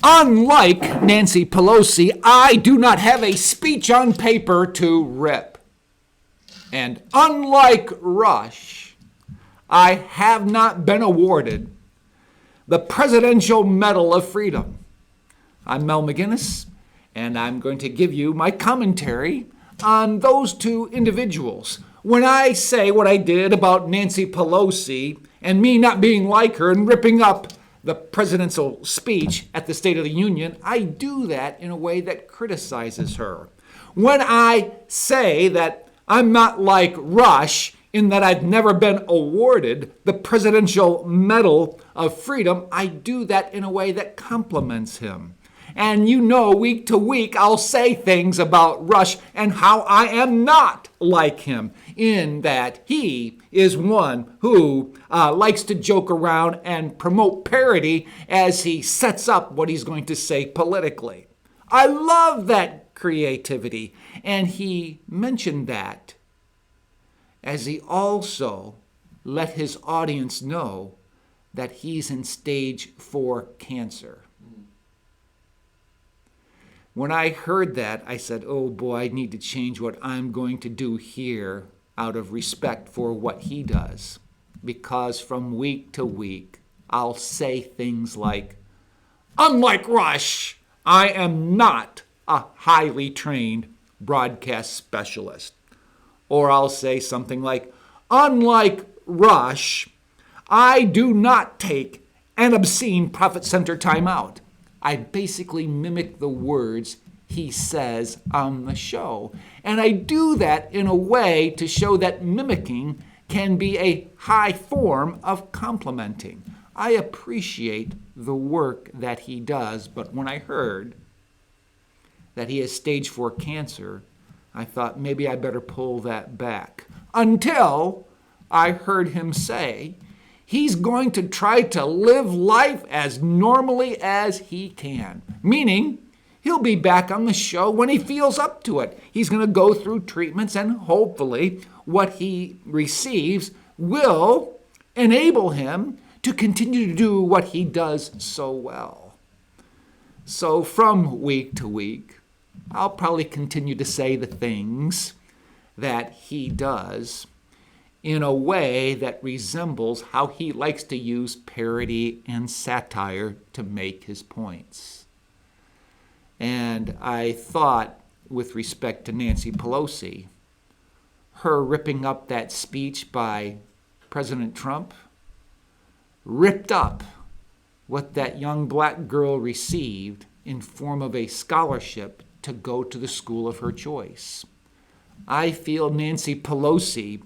Unlike Nancy Pelosi, I do not have a speech on paper to rip. And unlike Rush, I have not been awarded the Presidential Medal of Freedom. I'm Mel McGinnis, and I'm going to give you my commentary on those two individuals. When I say what I did about Nancy Pelosi and me not being like her and ripping up the presidential speech at the State of the Union, I do that in a way that criticizes her. When I say that I'm not like Rush in that I've never been awarded the Presidential Medal of Freedom, I do that in a way that compliments him. And you know, week to week, I'll say things about Rush and how I am not like him in that he is one who likes to joke around and promote parody as he sets up what he's going to say politically. I love that creativity. And he mentioned that as he also let his audience know that he's in stage 4 cancer. When I heard that, I said, oh boy, I need to change what I'm going to do here out of respect for what he does. Because from week to week, I'll say things like, unlike Rush, I am not a highly trained broadcast specialist. Or I'll say something like, unlike Rush, I do not take an obscene profit center timeout. I basically mimic the words he says on the show. And I do that in a way to show that mimicking can be a high form of complimenting. I appreciate the work that he does, but when I heard that he has stage 4 cancer, I thought maybe I better pull that back. Until I heard him say he's going to try to live life as normally as he can. Meaning, he'll be back on the show when he feels up to it. He's going to go through treatments, and hopefully what he receives will enable him to continue to do what he does so well. So from week to week, I'll probably continue to say the things that he does in a way that resembles how he likes to use parody and satire to make his points. And I thought, with respect to Nancy Pelosi, her ripping up that speech by President Trump ripped up what that young black girl received in form of a scholarship to go to the school of her choice. I feel Nancy Pelosi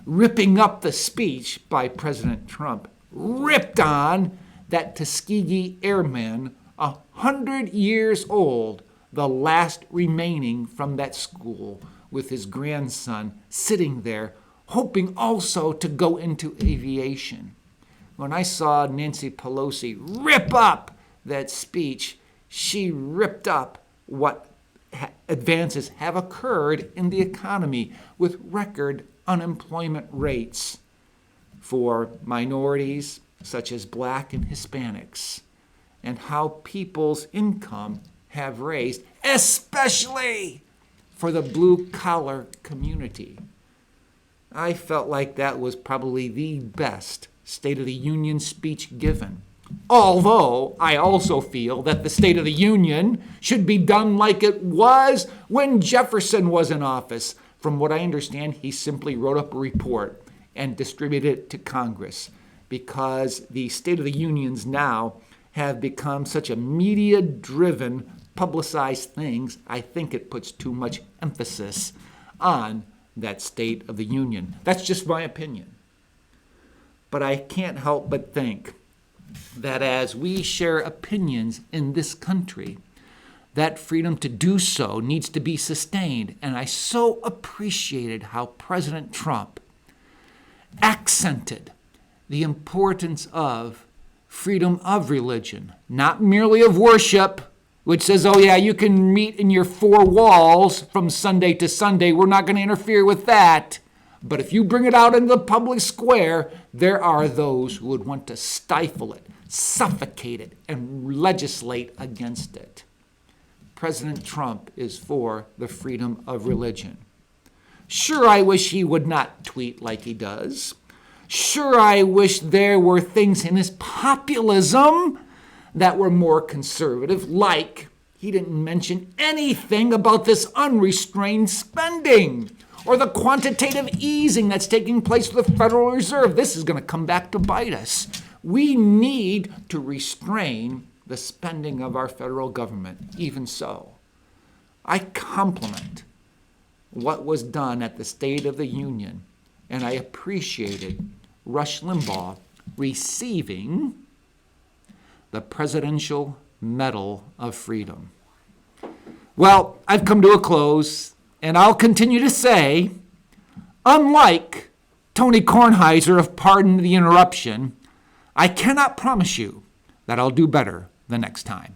ripping up the speech by President Trump, ripped on that Tuskegee Airman, 100 years old, the last remaining from that school, with his grandson sitting there, hoping also to go into aviation. When I saw Nancy Pelosi rip up that speech, she ripped up what advances have occurred in the economy with record unemployment rates for minorities such as Black and Hispanics, and how people's income have raised, especially for the blue-collar community. I felt like that was probably the best State of the Union speech given. Although I also feel that the State of the Union should be done like it was when Jefferson was in office. From what I understand, he simply wrote up a report and distributed it to Congress, because the State of the Unions now have become such a media-driven, publicized things. I think it puts too much emphasis on that State of the Union. That's just my opinion. But I can't help but think that as we share opinions in this country, that freedom to do so needs to be sustained. And I so appreciated how President Trump accented the importance of freedom of religion, not merely of worship, which says, oh yeah, you can meet in your 4 walls from Sunday to Sunday. We're not going to interfere with that. But if you bring it out into the public square, there are those who would want to stifle it, suffocate it and legislate against it. President Trump is for the freedom of religion. Sure, I wish he would not tweet like he does. Sure, I wish there were things in his populism that were more conservative, like he didn't mention anything about this unrestrained spending or the quantitative easing that's taking place with the Federal Reserve. This is going to come back to bite us. We need to restrain the spending of our federal government. Even so, I compliment what was done at the State of the Union, and I appreciated Rush Limbaugh receiving the Presidential Medal of Freedom. Well, I've come to a close, and I'll continue to say, unlike Tony Kornheiser of Pardon the Interruption, I cannot promise you that I'll do better the next time.